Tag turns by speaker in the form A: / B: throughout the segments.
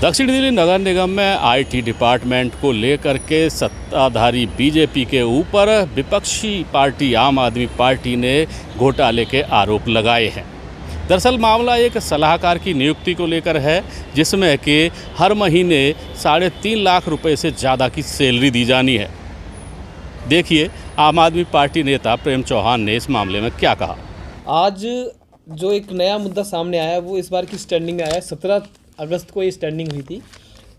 A: दक्षिण दिल्ली नगर निगम में IT department को लेकर के सत्ताधारी बीजेपी के ऊपर विपक्षी पार्टी आम आदमी पार्टी ने घोटाले के आरोप लगाए हैं। दरअसल मामला एक सलाहकार की नियुक्ति को लेकर है, जिसमें कि हर महीने 3.5 लाख रुपए से ज़्यादा की सैलरी दी जानी है। देखिए आम आदमी पार्टी नेता प्रेम चौहान ने इस मामले में क्या कहा।
B: आज जो एक नया मुद्दा सामने आया है वो इस बार की स्टैंडिंग में आया। 17 अगस्त को ये स्टैंडिंग हुई थी।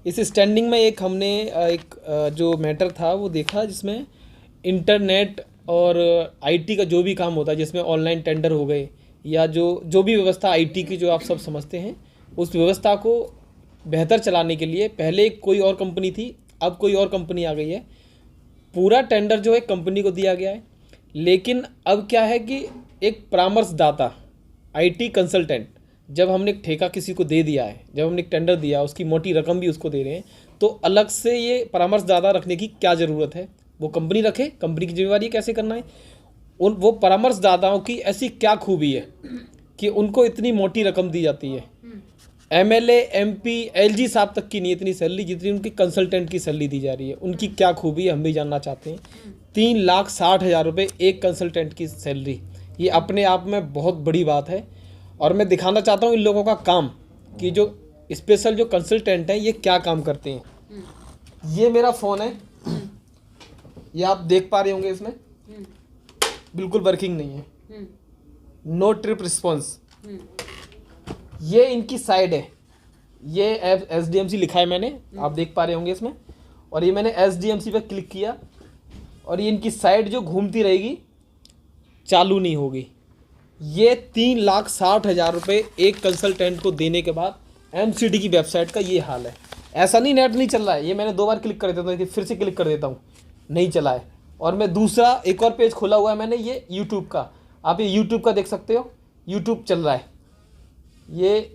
B: इस स्टैंडिंग में हमने एक जो मैटर था वो देखा, जिसमें इंटरनेट और आईटी का जो भी काम होता है, जिसमें ऑनलाइन टेंडर हो गए या जो भी व्यवस्था आईटी की जो आप सब समझते हैं, उस व्यवस्था को बेहतर चलाने के लिए पहले कोई और कंपनी थी, अब कोई और कंपनी आ गई है। पूरा टेंडर जो है कंपनी को दिया गया है, लेकिन अब क्या है कि एक परामर्शदाता आईटी कंसल्टेंट, जब हमने एक ठेका किसी को दे दिया है, जब हमने एक टेंडर दिया, उसकी मोटी रकम भी उसको दे रहे हैं, तो अलग से ये परामर्शदाता रखने की क्या ज़रूरत है? वो कंपनी रखे, कंपनी की जिम्मेवारी है कैसे करना है। वो परामर्शदाताओं की ऐसी क्या खूबी है कि उनको इतनी मोटी रकम दी जाती है? एमएलए, एमपी, एलजी साहब तक की नहीं इतनी सैलरी जितनी उनकी कंसल्टेंट की सैलरी दी जा रही है। उनकी क्या खूबी है हम भी जानना चाहते हैं। 3,60,000 रुपये एक कंसल्टेंट की सैलरी, ये अपने आप में बहुत बड़ी बात है। और मैं दिखाना चाहता हूँ इन लोगों का काम कि जो स्पेशल जो कंसल्टेंट हैं ये क्या काम करते हैं। ये मेरा फ़ोन है, ये आप देख पा रहे होंगे, इसमें बिल्कुल वर्किंग नहीं है, नो ट्रिप रिस्पॉन्स। ये इनकी साइड है, ये SDMC लिखा है मैंने, आप देख पा रहे होंगे इसमें। और ये मैंने SDMC पे क्लिक किया और ये इनकी साइड जो घूमती रहेगी, चालू नहीं होगी। ये 3,60,000 रुपये एक कंसल्टेंट को देने के बाद MCD की वेबसाइट का ये हाल है। ऐसा नहीं नेट नहीं चल रहा है, ये मैंने 2 बार क्लिक कर देता हूँ, फिर से क्लिक कर देता हूँ, नहीं चला है। और मैं दूसरा एक और पेज खोला हुआ है मैंने, ये यूट्यूब का, आप ये यूट्यूब का देख सकते हो, यूट्यूब चल रहा है, ये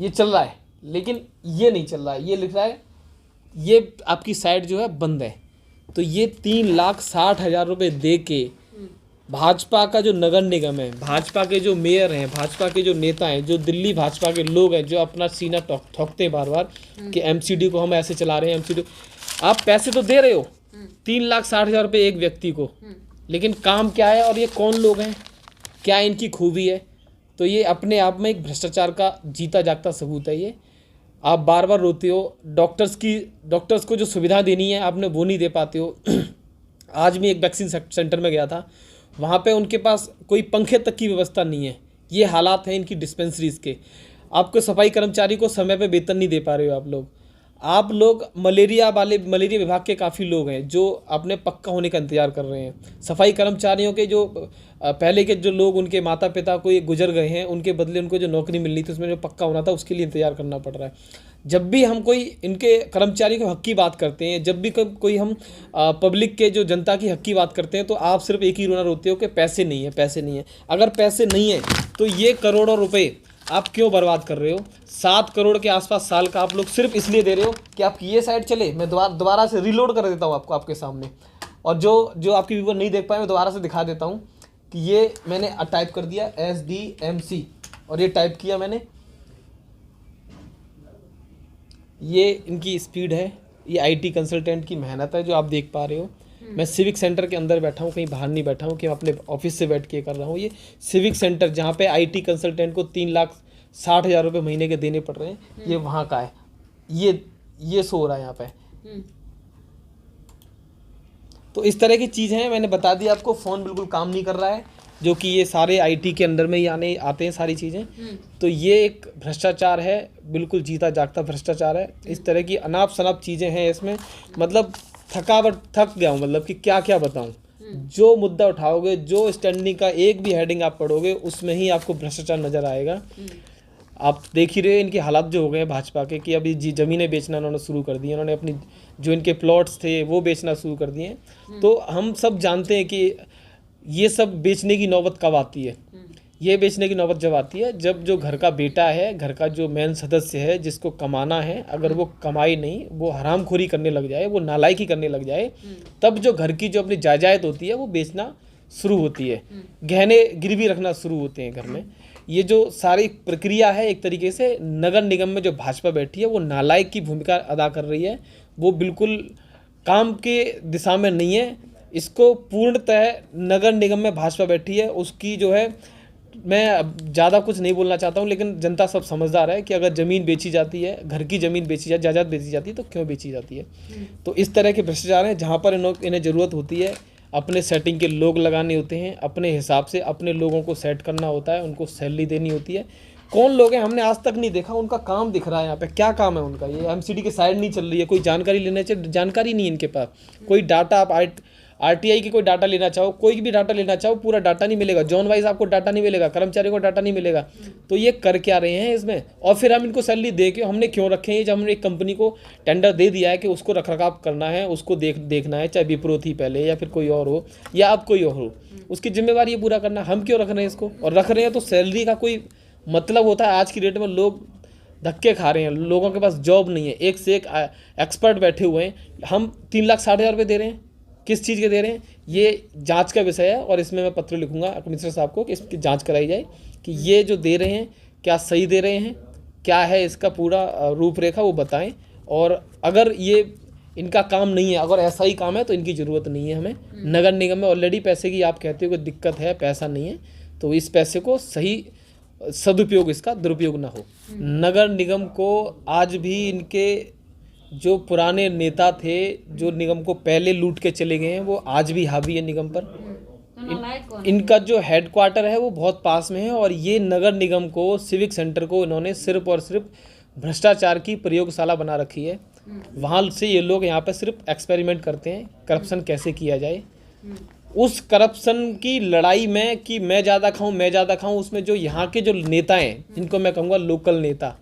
B: चल रहा है, लेकिन ये नहीं चल रहा है, ये लिख रहा है ये आपकी साइट जो है बंद है। तो ये 3,60,000 रुपये दे के भाजपा का जो नगर निगम है, भाजपा के जो मेयर हैं, भाजपा के जो नेता हैं, जो दिल्ली भाजपा के लोग हैं, जो अपना सीना ठोकते हैं बार बार कि MCD को हम ऐसे चला रहे हैं, MCD। आप पैसे तो दे रहे हो 3,60,000 रुपये एक व्यक्ति को, लेकिन काम क्या है और ये कौन लोग हैं, क्या इनकी खूबी है? तो ये अपने आप में एक भ्रष्टाचार का जीता जागता सबूत है। ये आप बार बार रोते हो, डॉक्टर्स को जो सुविधा देनी है आपने वो नहीं दे पाते हो। आज मैं एक वैक्सीन सेंटर में गया था, वहाँ पे उनके पास कोई पंखे तक की व्यवस्था नहीं है। ये हालात हैं इनकी डिस्पेंसरीज़ के। आपको सफाई कर्मचारी को समय पे वेतन नहीं दे पा रहे हो आप लोग मलेरिया विभाग के काफ़ी लोग हैं जो अपने पक्का होने का इंतज़ार कर रहे हैं। सफाई कर्मचारियों के जो पहले के जो लोग, उनके माता पिता कोई गुजर गए हैं, उनके बदले उनको जो नौकरी मिलनी थी उसमें जो पक्का होना था, उसके लिए इंतज़ार करना पड़ रहा है। जब भी हम कोई इनके कर्मचारी के हक़ की बात करते हैं, जब भी कोई हम पब्लिक के जो जनता की हक़ की बात करते हैं, तो आप सिर्फ एक ही रोना रोते हो कि पैसे नहीं है, पैसे नहीं है। अगर पैसे नहीं है तो ये करोड़ों रुपए आप क्यों बर्बाद कर रहे हो? 7 करोड़ के आसपास साल का आप लोग सिर्फ इसलिए दे रहे हो कि आपकी ये साइड चले। मैं दोबारा से रीलोड कर देता हूँ आपके सामने, और जो आपकी व्यूवर नहीं देख पाए मैं दोबारा से दिखा देता हूँ कि ये मैंने टाइप कर दिया SDMC, और ये टाइप किया मैंने, ये इनकी स्पीड है, ये आईटी कंसल्टेंट की मेहनत है जो आप देख पा रहे हो। मैं सिविक सेंटर के अंदर बैठा हूँ, कहीं बाहर नहीं बैठा हूँ कि मैं अपने ऑफिस से बैठ के कर रहा हूँ। ये सिविक सेंटर जहाँ पे आईटी कंसल्टेंट को 3,60,000 रुपये महीने के देने पड़ रहे हैं, ये वहाँ का है। ये सो हो रहा है यहाँ पे। तो इस तरह की चीज़ है, मैंने बता दिया आपको। फ़ोन बिल्कुल काम नहीं कर रहा है, जो कि ये सारे आईटी के अंदर में ही आते हैं सारी चीज़ें। तो ये एक भ्रष्टाचार है, बिल्कुल जीता जागता भ्रष्टाचार है। इस तरह की अनाप शनाप चीज़ें हैं इसमें, मतलब थक गया हूँ, मतलब कि क्या क्या बताऊँ। जो मुद्दा उठाओगे, जो स्टैंडिंग का एक भी हेडिंग आप पढ़ोगे, उसमें ही आपको भ्रष्टाचार नज़र आएगा। आप देख ही रहे इनके हालात जो हो गए हैं भाजपा के, कि अभी ज़मीनें बेचना उन्होंने शुरू कर दी, उन्होंने अपनी जो इनके प्लॉट्स थे वो बेचना शुरू कर दिए। तो हम सब जानते हैं कि ये सब बेचने की नौबत कब आती है। ये बेचने की नौबत जब आती है, जब जो घर का बेटा है, घर का जो मेन सदस्य है, जिसको कमाना है, अगर वो कमाई नहीं, वो हरामखोरी करने लग जाए, वो नालायकी करने लग जाए, तब जो घर की जो अपनी जायदाद होती है वो बेचना शुरू होती है, गहने गिरवी रखना शुरू होते हैं घर में। ये जो सारी प्रक्रिया है एक तरीके से नगर निगम में जो भाजपा बैठी है वो नालायक की भूमिका अदा कर रही है। वो बिल्कुल काम के दिशा में नहीं है। इसको पूर्णतः नगर निगम में भाजपा बैठी है उसकी जो है, मैं अब ज़्यादा कुछ नहीं बोलना चाहता हूँ, लेकिन जनता सब समझदार है कि अगर ज़मीन बेची जाती है, घर की ज़मीन बेची जाती, जायदाद बेची जाती है तो क्यों बेची जाती है। तो इस तरह के भ्रष्टाचार हैं जहाँ पर इन्हें ज़रूरत होती है अपने सेटिंग के लोग लगाने होते हैं, अपने हिसाब से अपने लोगों को सेट करना होता है, उनको सैलरी देनी होती है। कौन लोग हैं हमने आज तक नहीं देखा, उनका काम दिख रहा है यहाँ पे, क्या काम है उनका। ये एमसीडी की साइड नहीं चल रही है, कोई जानकारी लेना चाहिए, जानकारी नहीं है इनके पास। कोई डाटा आप आरटीआई की कोई डाटा लेना चाहो, कोई भी डाटा लेना चाहो, पूरा डाटा नहीं मिलेगा, जोन वाइज आपको डाटा नहीं मिलेगा, कर्मचारी को डाटा नहीं मिलेगा। तो ये कर क्या रहे हैं इसमें, और फिर हम इनको सैलरी दे के हमने क्यों रखे हैं। जब हमने एक कंपनी को टेंडर दे दिया है कि उसको रखरखाव करना है, उसको देखना है, चाहे विप्रो थी पहले या फिर कोई और हो या अब कोई और हो, उसकी जिम्मेवारी ये पूरा करना, हम क्यों रख रहे हैं इसको। और रख रहे हैं तो सैलरी का कोई मतलब होता है। आज की डेट में लोग धक्के खा रहे हैं, लोगों के पास जॉब नहीं है, एक से एक एक्सपर्ट बैठे हुए हैं। हम 3,60,000 रुपये दे रहे हैं, किस चीज़ के दे रहे हैं, ये जांच का विषय है। और इसमें मैं पत्र लिखूंगा कमिश्नर साहब को कि इसकी जांच कराई जाए कि ये जो दे रहे हैं क्या सही दे रहे हैं, क्या है इसका पूरा रूपरेखा वो बताएं। और अगर ये इनका काम नहीं है, अगर ऐसा ही काम है तो इनकी ज़रूरत नहीं है हमें। नगर निगम में ऑलरेडी पैसे की आप कहते हो कि दिक्कत है, पैसा नहीं है, तो इस पैसे को सही सदुपयोग, इसका दुरुपयोग ना हो। नगर निगम को आज भी इनके जो पुराने नेता थे जो निगम को पहले लूट के चले गए हैं वो आज भी हावी है निगम पर। इनका जो हेडक्वार्टर है वो बहुत पास में है और ये नगर निगम को, सिविक सेंटर को इन्होंने सिर्फ और सिर्फ भ्रष्टाचार की प्रयोगशाला बना रखी है। वहाँ से ये लोग यहाँ पर सिर्फ एक्सपेरिमेंट करते हैं करप्शन कैसे किया जाए। उस करप्शन की लड़ाई में कि मैं ज़्यादा खाऊं, उसमें जो यहाँ के जो नेता हैं, इनको मैं कहूँगा लोकल नेता,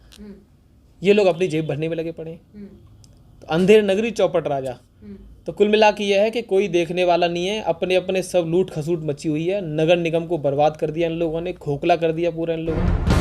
B: ये लोग अपनी जेब भरने में लगे पड़े हैं। तो अंधेर नगरी चौपट राजा। तो कुल मिला के यह है कि कोई देखने वाला नहीं है, अपने अपने सब लूट खसूट मची हुई है। नगर निगम को बर्बाद कर दिया इन लोगों ने, खोखला कर दिया पूरा इन लोगों ने।